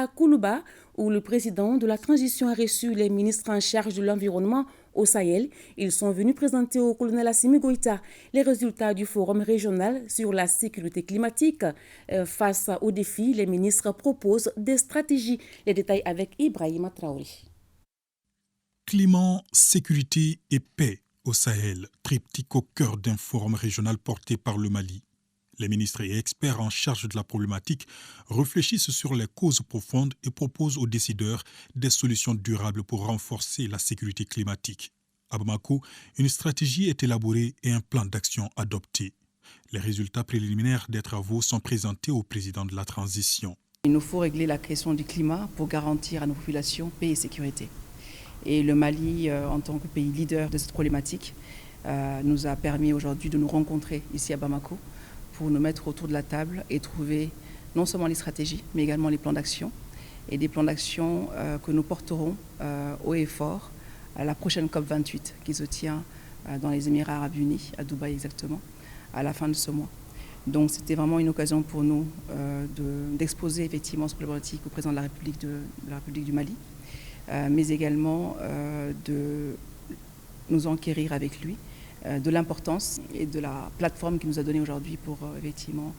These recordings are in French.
à Koulouba, où le président de la transition a reçu les ministres en charge de l'environnement au Sahel. Ils sont venus présenter au colonel Assimi Goïta les résultats du forum régional sur la sécurité climatique. Face aux défis, les ministres proposent des stratégies. Les détails avec Ibrahima Traoré. Climat, sécurité et paix au Sahel, triptyque au cœur d'un forum régional porté par le Mali. Les ministres et experts en charge de la problématique réfléchissent sur les causes profondes et proposent aux décideurs des solutions durables pour renforcer la sécurité climatique. À Bamako, une stratégie est élaborée et un plan d'action adopté. Les résultats préliminaires des travaux sont présentés au président de la transition. Il nous faut régler la question du climat pour garantir à nos populations paix et sécurité. Et le Mali, en tant que pays leader de cette problématique, nous a permis aujourd'hui de nous rencontrer ici à Bamako pour nous mettre autour de la table et trouver non seulement les stratégies, mais également les plans d'action. Et des plans d'action que nous porterons haut et fort à la prochaine COP28 qui se tient dans les Émirats Arabes Unis, à Dubaï exactement, à la fin de ce mois. Donc c'était vraiment une occasion pour nous d'exposer effectivement cette problématique au président de la République du Mali, mais également de nous enquérir avec lui de l'importance et de la plateforme qu'il nous a donnée aujourd'hui pour effectivement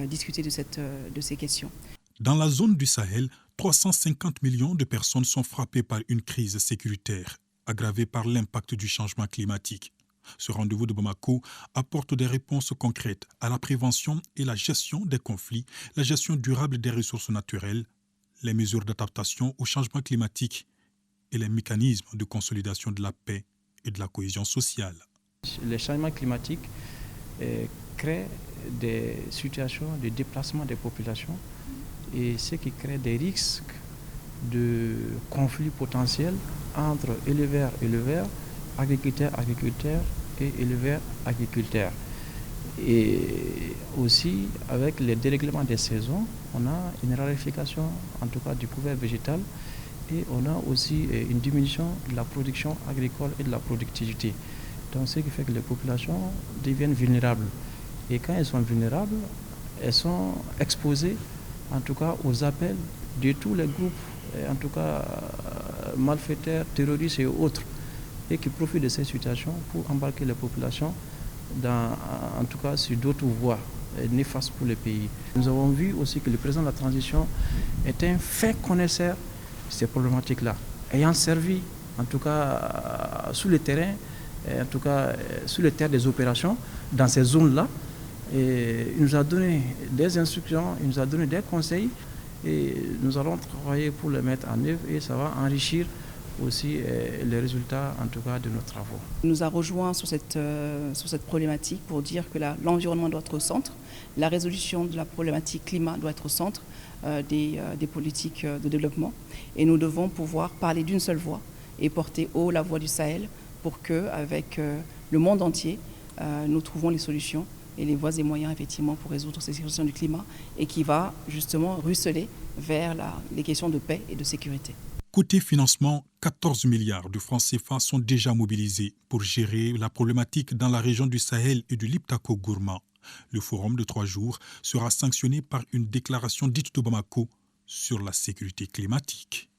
discuter de ces questions. Dans la zone du Sahel, 350 millions de personnes sont frappées par une crise sécuritaire, aggravée par l'impact du changement climatique. Ce rendez-vous de Bamako apporte des réponses concrètes à la prévention et la gestion des conflits, la gestion durable des ressources naturelles, les mesures d'adaptation au changement climatique et les mécanismes de consolidation de la paix et de la cohésion sociale. Le changement climatique crée des situations de déplacement des populations et ce qui crée des risques de conflits potentiels entre éleveurs, agriculteurs et éleveurs-agriculteurs. Et aussi, avec le dérèglement des saisons, on a une raréfaction, en tout cas, du couvert végétal et on a aussi une diminution de la production agricole et de la productivité. Donc, ce qui fait que les populations deviennent vulnérables. Et quand elles sont vulnérables, elles sont exposées, en tout cas, aux appels de tous les groupes, en tout cas, malfaiteurs, terroristes et autres, et qui profitent de cette situation pour embarquer les populations en tout cas, sur d'autres voies néfastes pour le pays. Nous avons vu aussi que le président de la transition est un fin connaisseur de ces problématiques-là, ayant servi, en tout cas, sous le terrain, en tout cas sur le terrain des opérations, dans ces zones-là. Et il nous a donné des instructions, il nous a donné des conseils et nous allons travailler pour les mettre en œuvre et ça va enrichir aussi les résultats en tout cas de nos travaux. Il nous a rejoints sur cette problématique pour dire que l'environnement doit être au centre, la résolution de la problématique climat doit être au centre des politiques de développement et nous devons pouvoir parler d'une seule voix et porter haut la voix du Sahel pour qu'avec le monde entier, nous trouvons les solutions et les voies et moyens effectivement pour résoudre ces questions du climat et qui va justement ruisseler vers les questions de paix et de sécurité. Côté financement, 14 milliards de francs CFA sont déjà mobilisés pour gérer la problématique dans la région du Sahel et du Liptako-Gourma. Le forum de 3 jours sera sanctionné par une déclaration dite de Bamako sur la sécurité climatique.